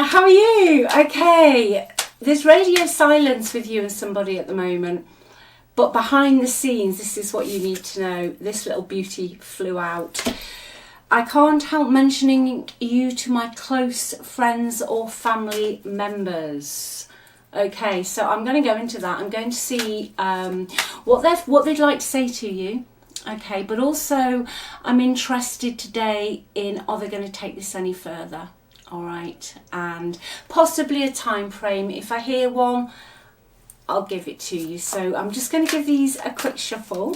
how are you? Okay, there's radio silence with you and somebody at the moment, but behind the scenes, this is what you need to know. This little beauty flew out. I can't help mentioning you to my close friends or family members. Okay, so I'm going to go into that. I'm going to see what they'd like to say to you. Okay, but also I'm interested today in, are they going to take this any further? All right, and possibly a time frame. If I hear one, I'll give it to you. So I'm just going to give these a quick shuffle.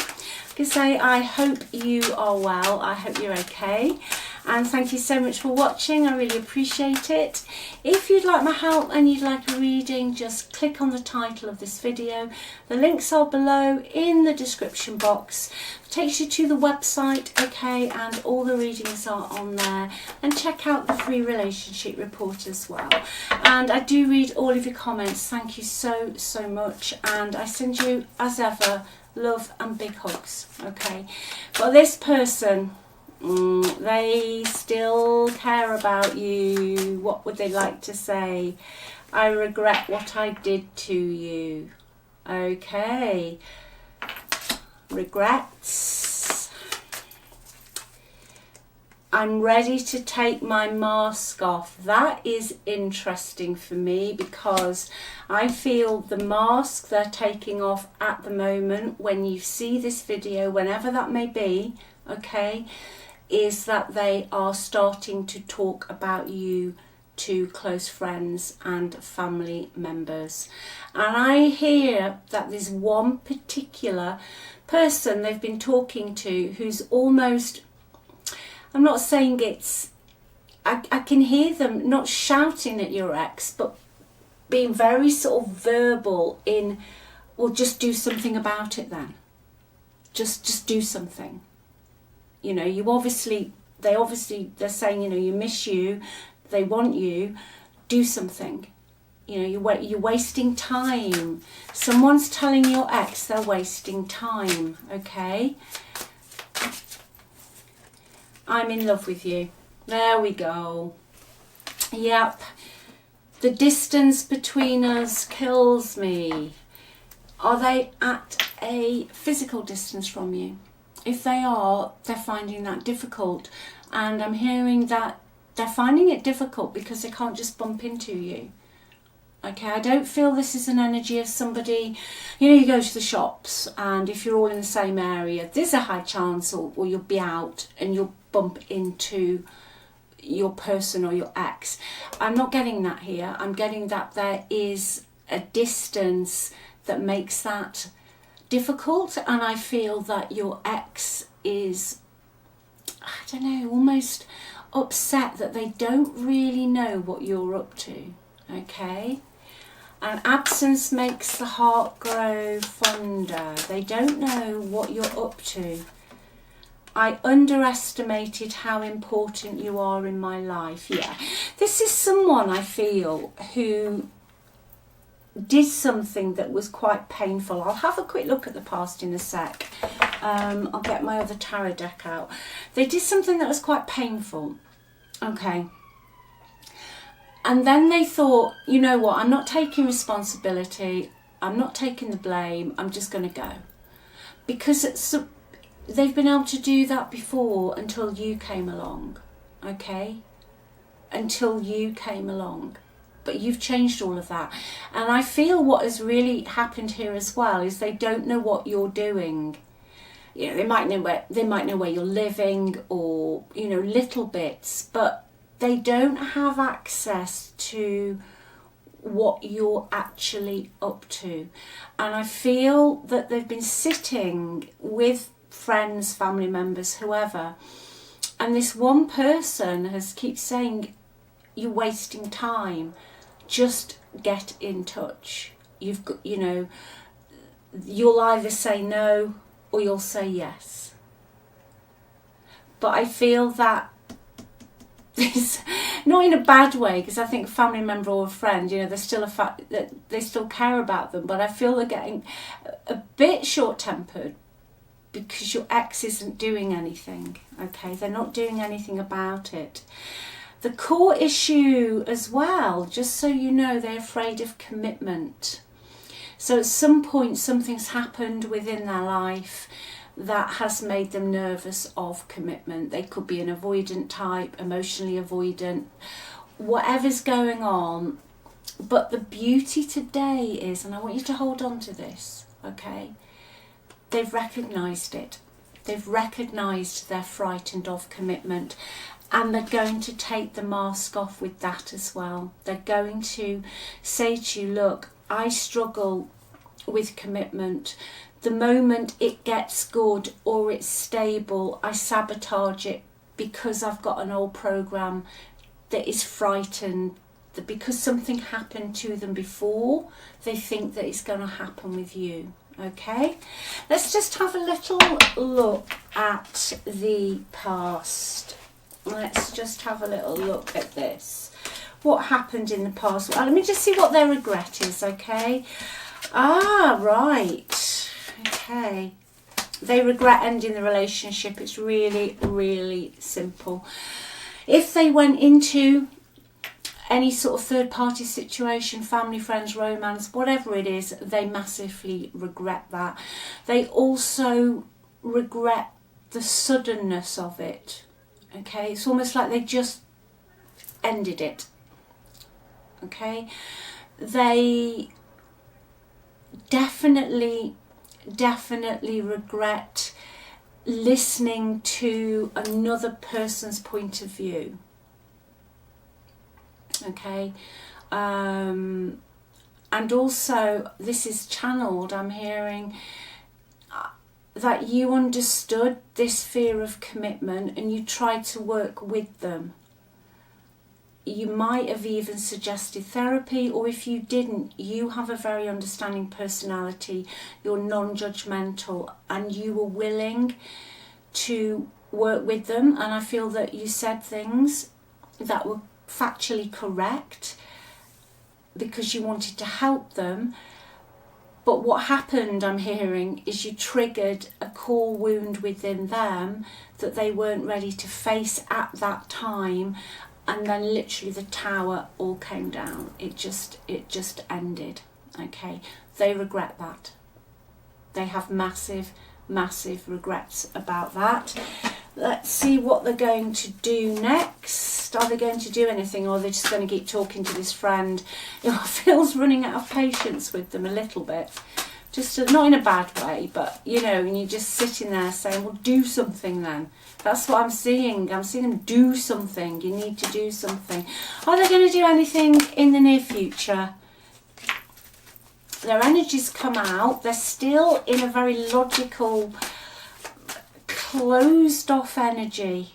I say I hope you are well. I hope you're okay. And thank you so much for watching. I really appreciate it. If you'd like my help and you'd like a reading, just click on the title of this video. The links are below in the description box. It takes you to the website, okay, and all the readings are on there. And check out the free relationship report as well. And I do read all of your comments. Thank you so, so much. And I send you, as ever, love and big hugs, okay. But this person, they still care about you. What would they like to say? I regret what I did to you. Okay. Regrets. I'm ready to take my mask off. That is interesting for me, because I feel the mask they're taking off at the moment, when you see this video, whenever that may be, okay, is that they are starting to talk about you to close friends and family members. And I hear that there's one particular person they've been talking to who's almost, I'm not saying it's, I can hear them not shouting at your ex, but being very sort of verbal in, well, just do something about it then. Just do something. You know, they're saying, you know, you miss you, they want you, do something. You know, you're wasting time. Someone's telling your ex they're wasting time, okay? I'm in love with you. There we go. Yep. The distance between us kills me. Are they at a physical distance from you? If they are, they're finding that difficult. And I'm hearing that they're finding it difficult because they can't just bump into you. Okay, I don't feel this is an energy of somebody, you know, you go to the shops and if you're all in the same area, there's a high chance or you'll be out and you'll bump into your person or your ex. I'm not getting that here. I'm getting that there is a distance that makes that difficult, and I feel that your ex is, I don't know, almost upset that they don't really know what you're up to, okay? And absence makes the heart grow fonder. They don't know what you're up to. I underestimated how important you are in my life. Yeah, this is someone I feel who did something that was quite painful. I'll have a quick look at the past in a sec. I'll get my other tarot deck out. They did something that was quite painful. Okay. And then they thought, you know what, I'm not taking responsibility. I'm not taking the blame. I'm just going to go. Because they've been able to do that before until you came along. Okay? Until you came along. But you've changed all of that. And I feel what has really happened here as well is they don't know what you're doing. You know, they might know where you're living, or, you know, little bits, but they don't have access to what you're actually up to. And I feel that they've been sitting with friends, family members, whoever, and this one person keeps saying, you're wasting time. Just get in touch. You've got, you know, you'll either say no or you'll say yes. But I feel that this, not in a bad way, because I think a family member or a friend, you know, there's still a fact that they still care about them, but I feel they're getting a bit short-tempered because your ex isn't doing anything, okay? They're not doing anything about it. The core issue as well, just so you know, they're afraid of commitment. So at some point something's happened within their life that has made them nervous of commitment. They could be an avoidant type, emotionally avoidant, whatever's going on. But the beauty today is, and I want you to hold on to this, okay? They've recognised it. They've recognised they're frightened of commitment, and they're going to take the mask off with that as well. They're going to say to you, look, I struggle with commitment. The moment it gets good or it's stable, I sabotage it because I've got an old program that is frightened, that because something happened to them before, they think that it's going to happen with you. Okay, let's just have a little look at the past. Let's just have a little look at this. What happened in the past? Let me just see what their regret is, okay? Ah, right. Okay. They regret ending the relationship. It's really, really simple. If they went into any sort of third-party situation, family, friends, romance, whatever it is, they massively regret that. They also regret the suddenness of it. Okay, it's almost like they just ended it. Okay, they definitely regret listening to another person's point of view. Okay, and also this is channeled, I'm hearing that you understood this fear of commitment and you tried to work with them. You might have even suggested therapy, or if you didn't, you have a very understanding personality, you're non-judgmental, and you were willing to work with them. And I feel that you said things that were factually correct because you wanted to help them. But what happened, I'm hearing, is you triggered a core wound within them that they weren't ready to face at that time, and then literally the tower all came down. It just ended. Okay, they regret that. They have massive regrets about that. Let's see what they're going to do next. Are they going to do anything, or are they just going to keep talking to this friend? It feels running out of patience with them a little bit. Just not in a bad way, but you know, and you're just sitting there saying, well, do something then. That's what I'm seeing. I'm seeing them do something. You need to do something. Are they going to do anything in the near future? Their energies come out. They're still in a very logical, closed off energy.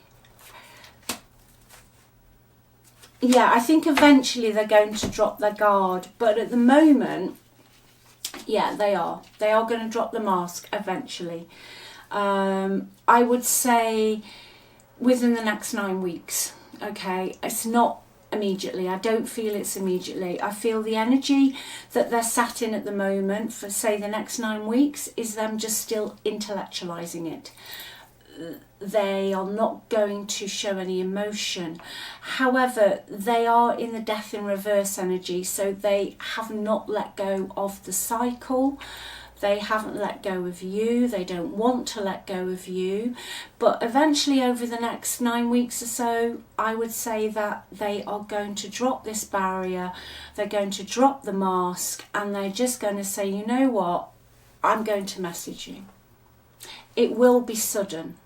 Yeah, I think eventually they're going to drop their guard, but at the moment, yeah, they are going to drop the mask eventually. I would say within the next 9 weeks. Okay, it's not immediately. I don't feel it's immediately. I feel the energy that they're sat in at the moment for, say, the next 9 weeks is them just still intellectualizing it. They are not going to show any emotion. However, they are in the death in reverse energy, so they have not let go of the cycle. They haven't let go of you. They don't want to let go of you. But eventually, over the next 9 weeks or so, I would say that they are going to drop this barrier. They're going to drop the mask, and they're just going to say, you know what? I'm going to message you. It will be sudden.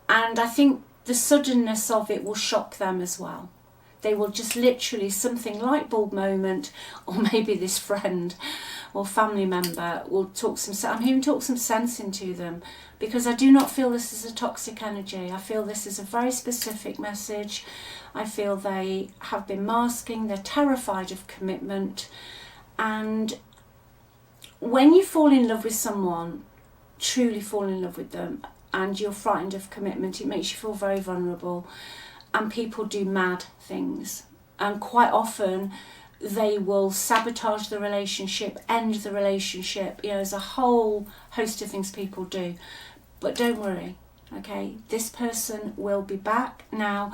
And I think the suddenness of it will shock them as well. They will just literally, something light bulb moment, or maybe this friend or family member will talk I'm hearing talk some sense into them, because I do not feel this is a toxic energy. I feel this is a very specific message. I feel they have been masking, they're terrified of commitment. And when you fall in love with someone, truly fall in love with them, and you're frightened of commitment, it makes you feel very vulnerable, and people do mad things, and quite often they will sabotage the relationship, end the relationship. You know, there's a whole host of things people do. But don't worry, okay, this person will be back. Now,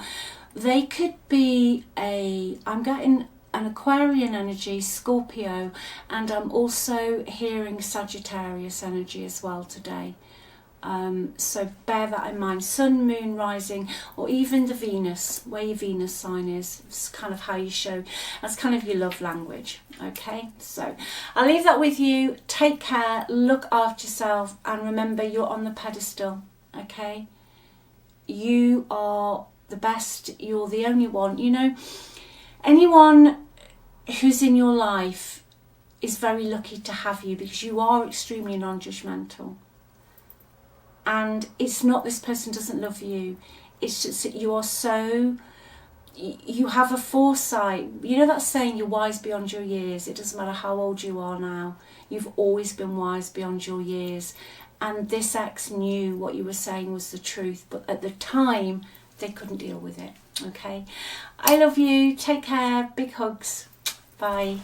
They could be I'm getting an Aquarian energy, Scorpio, and I'm also hearing Sagittarius energy as well today. So bear that in mind. Sun, moon, rising, or even the Venus, where your Venus sign is. It's kind of how you show, that's kind of your love language. Okay, so I'll leave that with you. Take care, look after yourself, and remember, you're on the pedestal. Okay, you are the best, you're the only one. You know, anyone who's in your life is very lucky to have you, because you are extremely non-judgmental. And it's not this person doesn't love you, it's just that you are so, you have a foresight. You know that saying, you're wise beyond your years. It doesn't matter how old you are now, you've always been wise beyond your years. And this ex knew what you were saying was the truth, but at the time they couldn't deal with it. Okay, I love you, take care, big hugs, bye.